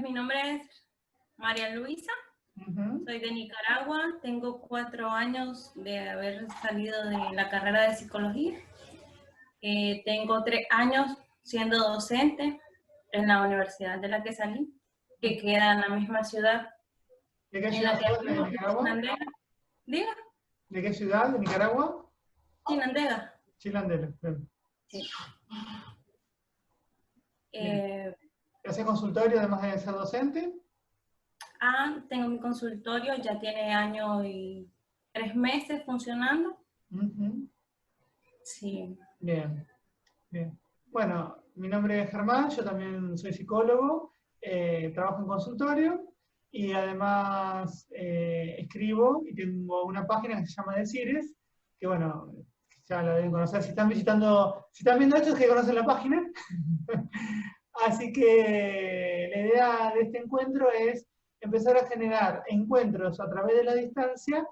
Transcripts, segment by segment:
mi nombre es María Luisa, soy de Nicaragua, tengo 4 años de haber salido de la carrera de psicología. Tengo 3 años siendo docente en la universidad de la que salí, que queda en la misma ciudad ¿De qué en ciudad la que sos de vivo, Nicaragua? Chinandega. ¿Diga? ¿De qué ciudad de Nicaragua? Chinandega. Chilandela. Bien. Sí. Bien. Eh, ¿Haces consultorio además de ser docente? Tengo mi consultorio, ya tiene año y 3 meses funcionando. Sí. Bien, bien. Bueno, mi nombre es Germán, yo también soy psicólogo, trabajo en consultorio y además escribo y tengo una página que se llama Decires, que bueno, ya la deben conocer. Si están visitando, si están viendo esto es que conocen la página. Así que la idea de este encuentro es empezar a generar encuentros a través de la distancia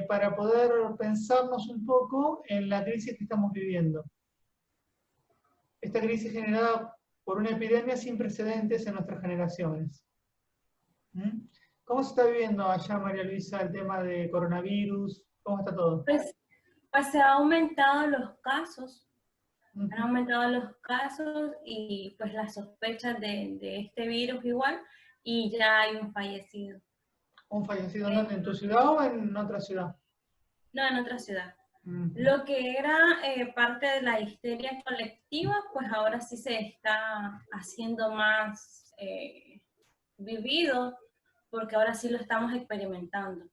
para poder pensarnos un poco en la crisis que estamos viviendo. Esta crisis generada por una epidemia sin precedentes en nuestras generaciones. ¿Cómo se está viviendo allá, María Luisa, el tema de coronavirus? ¿Cómo está todo? Pues se han aumentado los casos. Han aumentado los casos y pues las sospechas de este virus igual, y ya hay un fallecido. ¿Un fallecido en tu ciudad o en otra ciudad? No, en otra ciudad. Lo que era parte de la histeria colectiva, pues ahora sí se está haciendo más vivido, porque ahora sí lo estamos experimentando.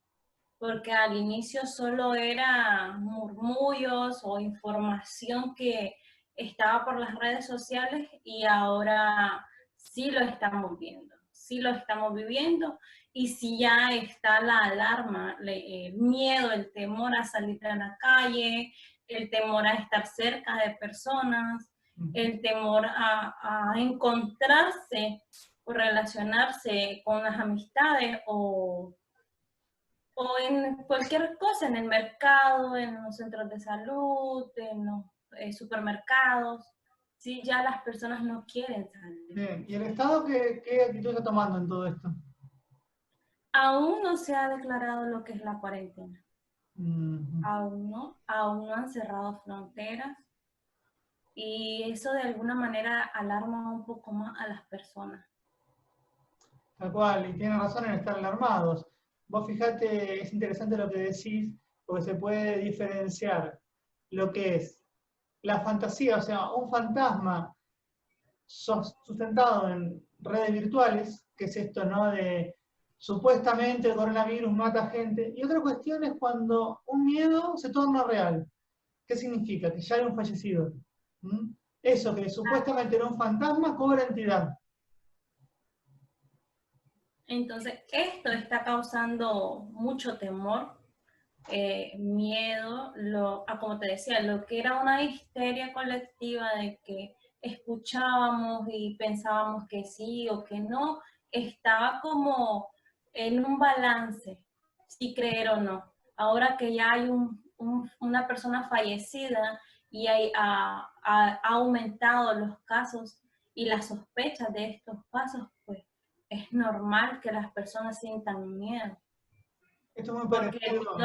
Porque al inicio solo era murmullos o información que estaba por las redes sociales, y ahora sí lo estamos viendo, sí lo estamos viviendo, y sí ya está la alarma, el miedo, el temor a salir a la calle, el temor a estar cerca de personas, el temor a encontrarse o relacionarse con las amistades o en cualquier cosa, en el mercado, en los centros de salud, en los supermercados. Sí, ya las personas no quieren salir. Bien, ¿y el Estado qué actitud está tomando en todo esto? Aún no se ha declarado lo que es la cuarentena. Aún no han cerrado fronteras, y eso de alguna manera alarma un poco más a las personas. Tal cual, y tienen razón en estar alarmados. Vos fijate, es interesante lo que decís, porque se puede diferenciar lo que es la fantasía, o sea, un fantasma sustentado en redes virtuales, que es esto, ¿no? De supuestamente el coronavirus mata gente, y otra cuestión es cuando un miedo se torna real. ¿Qué significa? Que ya hay un fallecido. Eso que supuestamente era un fantasma cobra entidad. Entonces, esto está causando mucho temor, miedo, como te decía, lo que era una histeria colectiva de que escuchábamos y pensábamos que sí o que no, estaba como en un balance, si creer o no. Ahora que ya hay una persona fallecida y ha aumentado los casos y las sospechas de estos casos, pues es normal que las personas sientan miedo. Esto es muy Porque el parecido.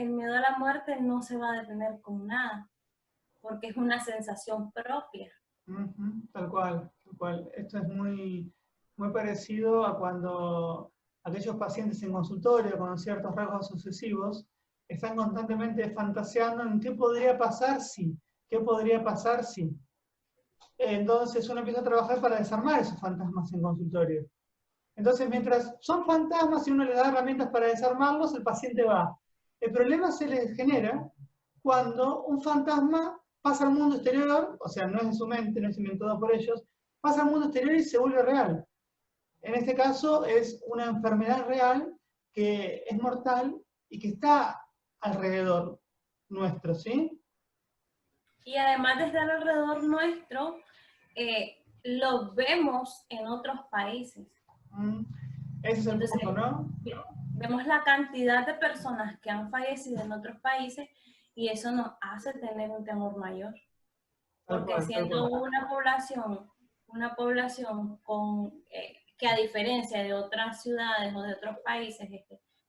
miedo a la muerte no se va a detener con nada, porque es una sensación propia. Tal cual, tal cual. Esto es muy parecido a cuando aquellos pacientes en consultorio con ciertos rasgos sucesivos están constantemente fantaseando en qué podría pasar si, qué podría pasar si. Entonces uno empieza a trabajar para desarmar esos fantasmas en consultorio. Entonces, mientras son fantasmas y uno le da herramientas para desarmarlos, el paciente va. El problema se le genera cuando un fantasma pasa al mundo exterior, o sea, no es de su mente, no es inventado por ellos, pasa al mundo exterior y se vuelve real. En este caso es una enfermedad real que es mortal y que está alrededor nuestro, ¿sí? Y además de estar alrededor nuestro, lo vemos en otros países. Ese es el Entonces, punto, ¿no? vemos la cantidad de personas que han fallecido en otros países, y eso nos hace tener un temor mayor. Porque Tal siendo cual. una población con, que a diferencia de otras ciudades o de otros países,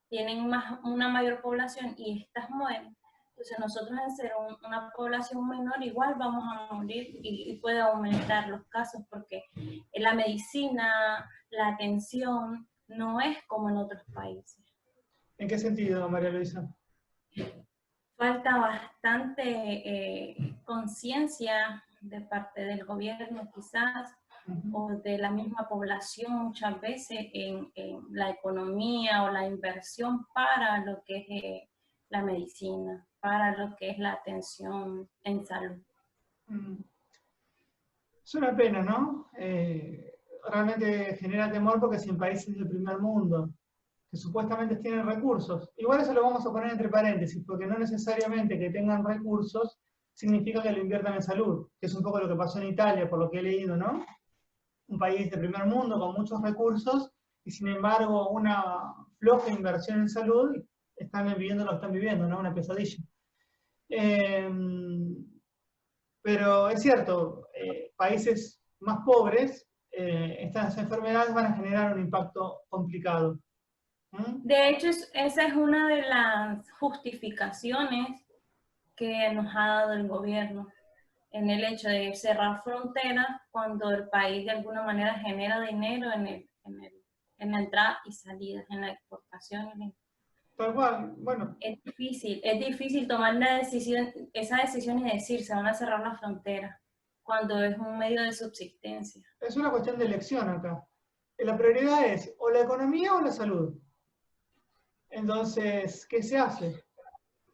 tienen una mayor población y estas mueren. Entonces nosotros en ser una población menor igual vamos a morir y puede aumentar los casos porque la medicina, la atención no es como en otros países. ¿En qué sentido, María Luisa? Falta bastante conciencia de parte del gobierno quizás, o de la misma población muchas veces en la economía o la inversión para lo que es la medicina, para lo que es la atención en salud. Es una pena, ¿no? Realmente genera temor porque si en países del primer mundo, que supuestamente tienen recursos, igual eso lo vamos a poner entre paréntesis, porque no necesariamente que tengan recursos significa que lo inviertan en salud, que es un poco lo que pasó en Italia, por lo que he leído, ¿no? Un país de primer mundo con muchos recursos y sin embargo una floja inversión en salud, están viviendo lo que están viviendo, ¿no? Una pesadilla. Pero es cierto, países más pobres, estas enfermedades van a generar un impacto complicado. De hecho, esa es una de las justificaciones que nos ha dado el gobierno en el hecho de cerrar fronteras cuando el país de alguna manera genera dinero en la entrada y salida, en la exportación. Tal cual, bueno. Es difícil tomar esa decisión y decir se van a cerrar las fronteras cuando es un medio de subsistencia. Es una cuestión de elección acá. La prioridad es o la economía o la salud. Entonces, ¿qué se hace?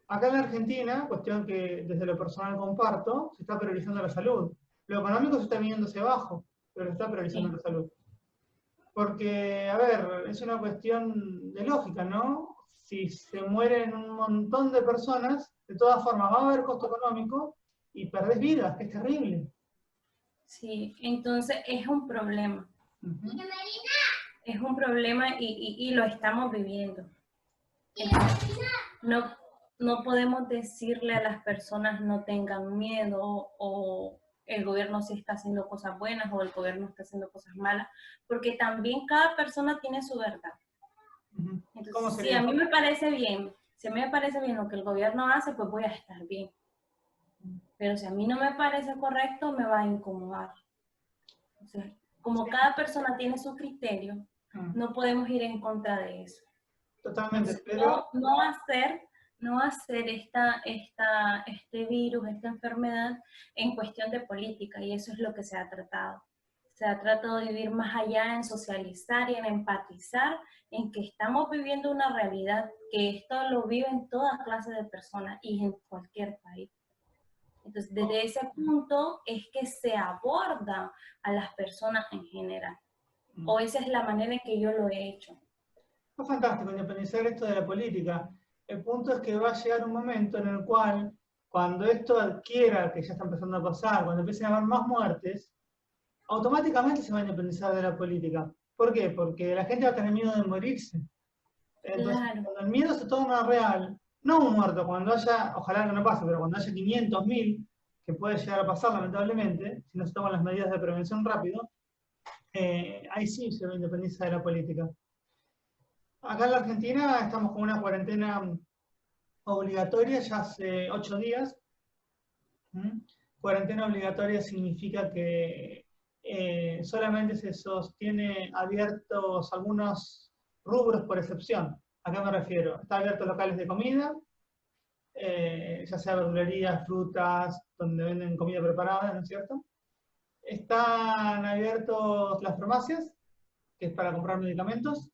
Acá en la Argentina, cuestión que desde lo personal comparto, se está priorizando la salud. Lo económico se está viniendo hacia abajo, pero se está priorizando la salud. Porque, a ver, es una cuestión de lógica, ¿no? Si se mueren un montón de personas, de todas formas va a haber costo económico y perdés vidas, que es terrible. Sí, entonces es un problema. Es un problema y lo estamos viviendo. No podemos decirle a las personas no tengan miedo o el gobierno sí está haciendo cosas buenas o el gobierno está haciendo cosas malas, porque también cada persona tiene su verdad. Entonces, si a mí me parece bien, si a mí me parece bien lo que el gobierno hace, pues voy a estar bien. Pero si a mí no me parece correcto, me va a incomodar. Entonces, como cada persona tiene su criterio, no podemos ir en contra de eso. Totalmente, Entonces, pero... no hacer este virus, esta enfermedad en cuestión de política, y eso es lo que se ha tratado. Se ha tratado de vivir más allá en socializar y en empatizar, en que estamos viviendo una realidad, que esto lo viven todas clases de personas y en cualquier país. Entonces, desde ese punto es que se aborda a las personas en general. O esa es la manera en que yo lo he hecho. Es fantástico independizar esto de la política. El punto es que va a llegar un momento en el cual, cuando esto adquiera, que ya está empezando a pasar, cuando empiecen a haber más muertes, automáticamente se va a independizar de la política. ¿Por qué? Porque la gente va a tener miedo de morirse. Entonces, Claro. cuando el miedo se torna real, no un muerto, cuando haya, ojalá que no pase, pero cuando haya 500, 1000, que puede llegar a pasar lamentablemente, si no se toman las medidas de prevención rápido, ahí sí se va a independizar de la política. Acá en la Argentina estamos con una cuarentena obligatoria ya hace 8 días. Cuarentena obligatoria significa que solamente se sostiene abiertos algunos rubros por excepción. ¿A qué me refiero? Está abiertos locales de comida, ya sea verdulerías, frutas, donde venden comida preparada, ¿no es cierto? Están abiertos las farmacias, que es para comprar medicamentos.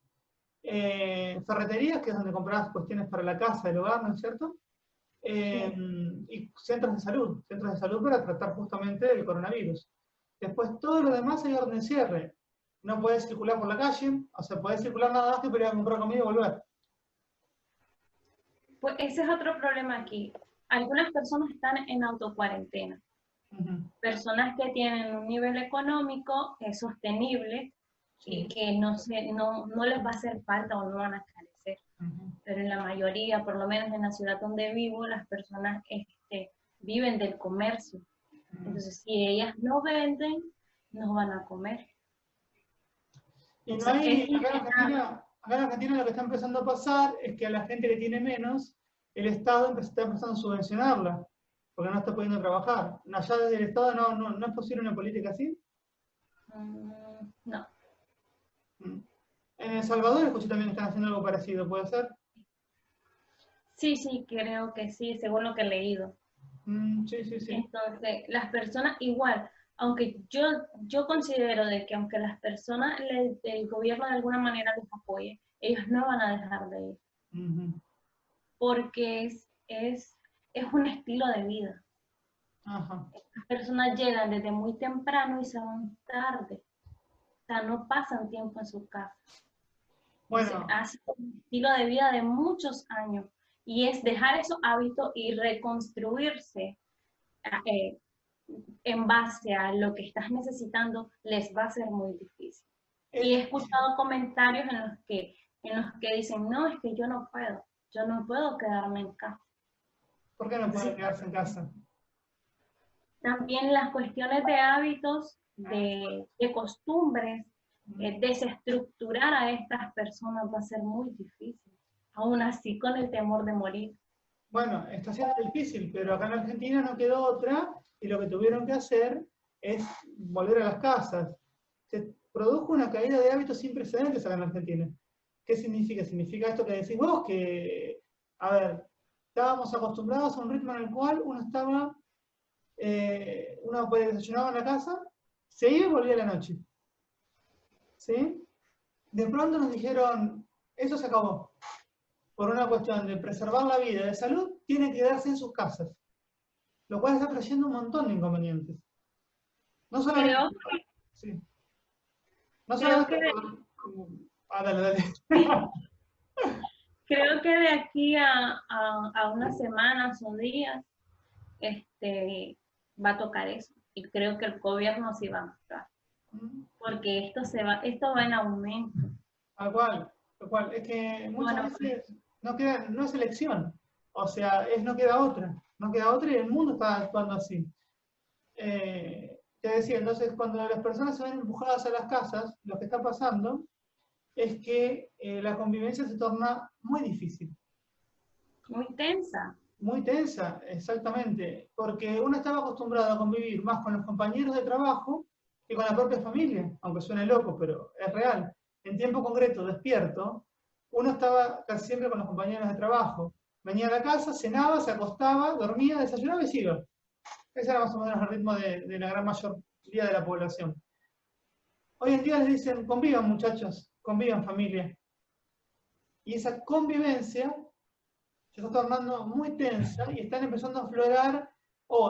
Ferreterías, que es donde compras cuestiones para la casa, el hogar, ¿no es cierto? Y centros de salud para tratar justamente el coronavirus. Después, todo lo demás hay orden de cierre. No puedes circular por la calle, o sea, puedes circular nada más que para ir a comprar comida y volver. Pues ese es otro problema aquí. Algunas personas están en autocuarentena. Personas que tienen un nivel económico sostenible y que no les va a hacer falta o no van a carecer. Pero en la mayoría, por lo menos en la ciudad donde vivo, las personas viven del comercio. Entonces, si ellas no venden, no van a comer. Y no hay, acá en Argentina lo que está empezando a pasar es que a la gente que tiene menos, el Estado está empezando a subvencionarla, porque no está pudiendo trabajar. Allá desde el Estado no es posible una política así. No. En El Salvador escuché también que están haciendo algo parecido, ¿puede ser? Sí, creo que sí, según lo que he leído. Sí. Entonces, las personas igual, aunque yo considero de que aunque las personas, el gobierno de alguna manera les apoye, ellos no van a dejar de ir, porque es un estilo de vida. Ajá. Las personas llegan desde muy temprano y se van tarde, o sea, no pasan tiempo en su casa. Bueno. Hace un estilo de vida de muchos años y es dejar esos hábitos y reconstruirse en base a lo que estás necesitando, les va a ser muy difícil. Y he escuchado comentarios en los que dicen, no, es que yo no puedo quedarme en casa. ¿Por qué no pueden quedarse en casa? También las cuestiones de hábitos, de costumbres, desestructurar a estas personas va a ser muy difícil, aún así con el temor de morir. Bueno, está siendo difícil, pero acá en Argentina no quedó otra y lo que tuvieron que hacer es volver a las casas. Se produjo una caída de hábitos sin precedentes acá en Argentina. ¿Qué significa? Significa esto que decís vos, que, a ver, estábamos acostumbrados a un ritmo en el cual uno desayunaba en la casa, se iba y volvía a la noche. ¿Sí? De pronto nos dijeron, eso se acabó. Por una cuestión de preservar la vida y de salud, tienen que quedarse en sus casas. Lo cual está trayendo un montón de inconvenientes. No solamente... Sí. No solamente... dale. Creo que de aquí a unas semanas o días va a tocar eso. Y creo que el gobierno sí va a mostrar. Porque esto va en aumento. Tal cual. Es que muchas veces no es elección. O sea, no queda otra. No queda otra y el mundo está actuando así. Te decía, entonces cuando las personas se ven empujadas a las casas, lo que está pasando es que la convivencia se torna muy difícil. Muy tensa. Muy tensa, exactamente, porque uno estaba acostumbrado a convivir más con los compañeros de trabajo que con la propia familia, aunque suene loco, pero es real. En tiempo concreto, despierto, uno estaba casi siempre con los compañeros de trabajo. Venía a la casa, cenaba, se acostaba, dormía, desayunaba y se iba. Ese era más o menos el ritmo de la gran mayoría de la población. Hoy en día les dicen, convivan muchachos, convivan familia. Y esa convivencia se está tornando muy tensa y están empezando a aflorar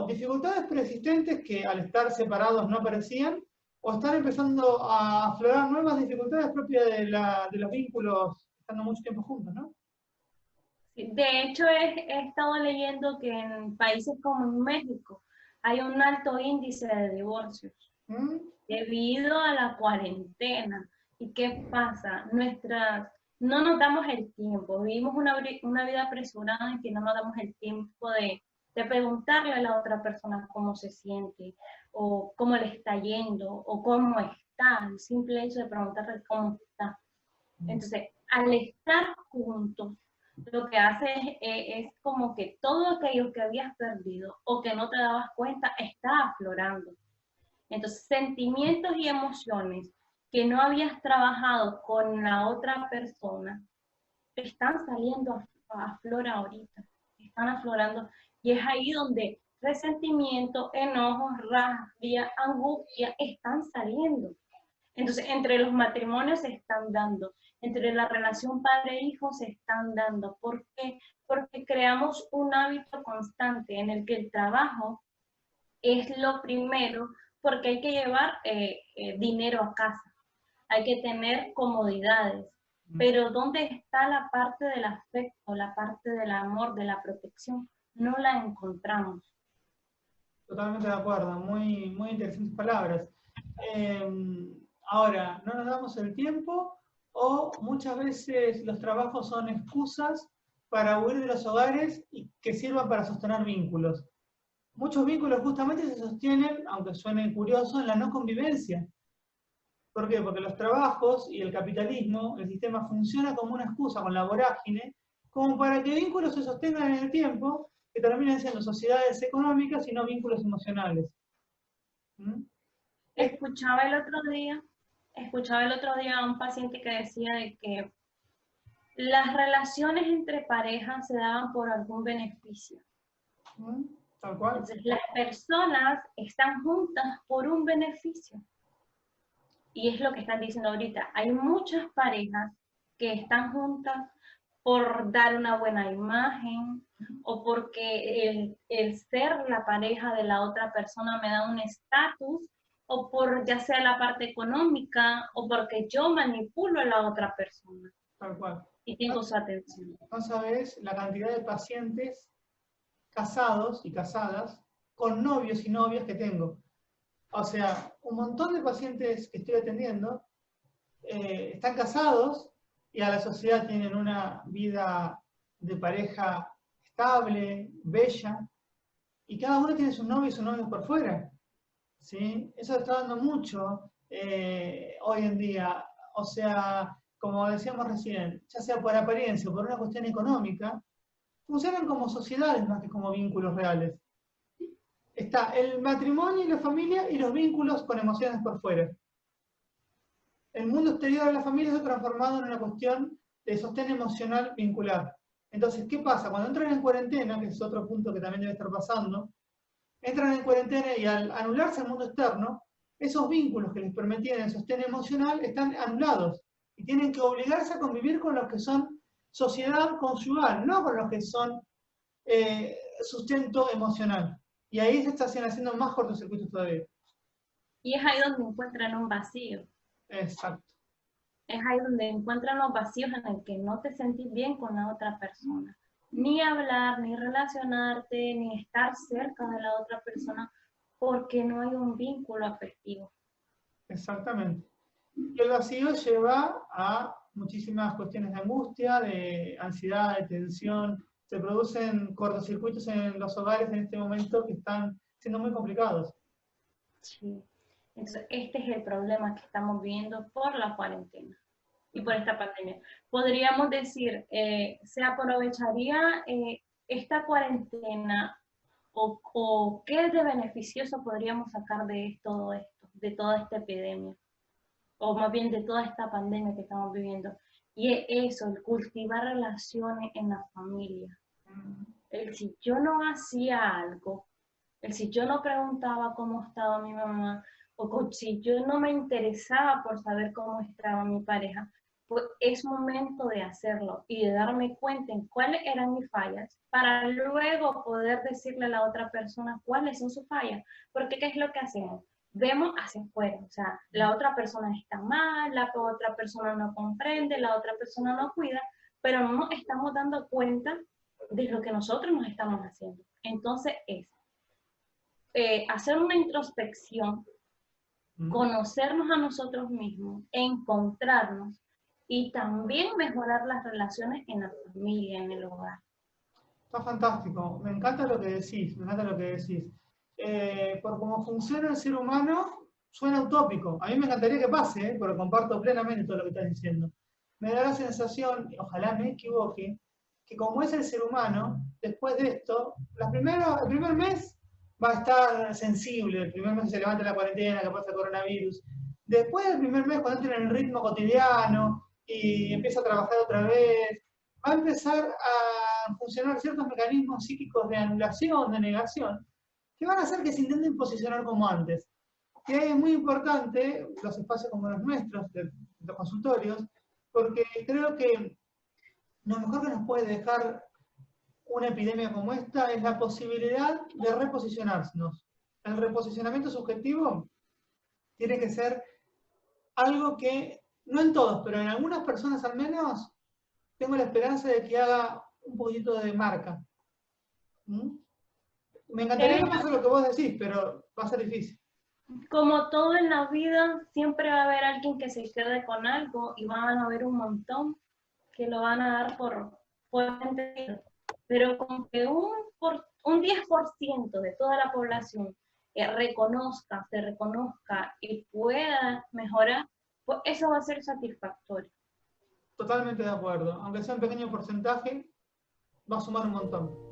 dificultades preexistentes que al estar separados no aparecían, o están empezando a aflorar nuevas dificultades propias de los vínculos estando mucho tiempo juntos, ¿no? De hecho, he estado leyendo que en países como en México hay un alto índice de divorcios debido a la cuarentena. ¿Y qué pasa? No nos damos el tiempo, vivimos una vida apresurada en que no nos damos el tiempo de preguntarle a la otra persona cómo se siente, o cómo le está yendo, o cómo está, el simple hecho de preguntarle cómo está. Entonces, al estar juntos, lo que hace es como que todo aquello que habías perdido o que no te dabas cuenta está aflorando. Entonces, sentimientos y emociones que no habías trabajado con la otra persona están saliendo a flor ahorita, están aflorando, y es ahí donde resentimiento, enojo, rabia, angustia están saliendo. Entonces, entre los matrimonios se están dando, entre la relación padre-hijo se están dando. ¿Por qué? Porque creamos un hábito constante en el que el trabajo es lo primero, porque hay que llevar dinero a casa, hay que tener comodidades, pero ¿dónde está la parte del afecto, la parte del amor, de la protección? No la encontramos. Totalmente de acuerdo, muy, muy interesantes palabras. Ahora, no nos damos el tiempo o muchas veces los trabajos son excusas para huir de los hogares y que sirvan para sostener vínculos. Muchos vínculos justamente se sostienen, aunque suene curioso, en la no convivencia. ¿Por qué? Porque los trabajos y el capitalismo, el sistema funciona como una excusa con la vorágine, como para que vínculos se sostengan en el tiempo, que terminen siendo sociedades económicas y no vínculos emocionales. ¿Mm? Escuchaba el otro día, a un paciente que decía de que las relaciones entre parejas se daban por algún beneficio. Tal cual. Entonces, las personas están juntas por un beneficio. Y es lo que están diciendo ahorita. Hay muchas parejas que están juntas por dar una buena imagen o porque el ser la pareja de la otra persona me da un estatus o por ya sea la parte económica o porque yo manipulo a la otra persona. Tal cual. Y tengo su atención. No sabes la cantidad de pacientes casados y casadas con novios y novias que tengo. O sea, un montón de pacientes que estoy atendiendo están casados y a la sociedad tienen una vida de pareja estable, bella, y cada uno tiene sus novios y sus novios por fuera. ¿Sí? Eso está dando mucho hoy en día. O sea, como decíamos recién, ya sea por apariencia o por una cuestión económica, funcionan como sociedades más que como vínculos reales. Está el matrimonio y la familia y los vínculos con emociones por fuera. El mundo exterior de la familia se ha transformado en una cuestión de sostén emocional vincular. Entonces, ¿qué pasa? Cuando entran en cuarentena, que es otro punto que también debe estar pasando, entran en cuarentena y al anularse el mundo externo, esos vínculos que les permitían el sostén emocional están anulados y tienen que obligarse a convivir con los que son sociedad conyugal, no con los que son sustento emocional. Y ahí se están haciendo más cortocircuitos todavía. Y es ahí donde encuentran un vacío. Exacto. Es ahí donde encuentran los vacíos en el que no te sentís bien con la otra persona. Ni hablar, ni relacionarte, ni estar cerca de la otra persona, porque no hay un vínculo afectivo. Exactamente. Y el vacío lleva a muchísimas cuestiones de angustia, de ansiedad, de tensión. Se producen cortocircuitos en los hogares en este momento que están siendo muy complicados. Sí. Entonces, este es el problema que estamos viviendo por la cuarentena y por esta pandemia. Podríamos decir, se aprovecharía esta cuarentena o qué de beneficioso podríamos sacar de todo esto, de toda esta epidemia, o más bien de toda esta pandemia que estamos viviendo. Y es eso, el cultivar relaciones en la familia. El si yo no hacía algo, el si yo no preguntaba cómo estaba mi mamá, o si yo no me interesaba por saber cómo estaba mi pareja, pues es momento de hacerlo y de darme cuenta en cuáles eran mis fallas para luego poder decirle a la otra persona cuáles son sus fallas. Porque ¿qué es lo que hacemos? Vemos hacia afuera, o sea, la otra persona está mal, la otra persona no comprende, la otra persona no cuida, pero no nos estamos dando cuenta de lo que nosotros nos estamos haciendo. Entonces es hacer una introspección, conocernos a nosotros mismos, encontrarnos y también mejorar las relaciones en la familia, en el hogar. Está fantástico, me encanta lo que decís, me encanta lo que decís. Por cómo funciona el ser humano, suena utópico. A mí me encantaría que pase, pero comparto plenamente todo lo que estás diciendo. Me da la sensación, ojalá me equivoque, que como es el ser humano, después de esto, el primer mes va a estar sensible, el primer mes que se levanta la cuarentena, que pasa el coronavirus. Después del primer mes, cuando entra en el ritmo cotidiano y empieza a trabajar otra vez, va a empezar a funcionar ciertos mecanismos psíquicos de anulación, de negación, que van a hacer que se intenten posicionar como antes. Y ahí es muy importante los espacios como los nuestros, de los consultorios, porque creo que lo mejor que nos puede dejar una epidemia como esta es la posibilidad de reposicionarnos. El reposicionamiento subjetivo tiene que ser algo que, no en todos, pero en algunas personas al menos, tengo la esperanza de que haga un poquito de marca. Me encantaría que pase lo que vos decís, pero va a ser difícil. Como todo en la vida, siempre va a haber alguien que se quede con algo y van a haber un montón que lo van a dar por entendido. Pero con que un 10% de toda la población se reconozca y pueda mejorar, pues eso va a ser satisfactorio. Totalmente de acuerdo. Aunque sea un pequeño porcentaje, va a sumar un montón.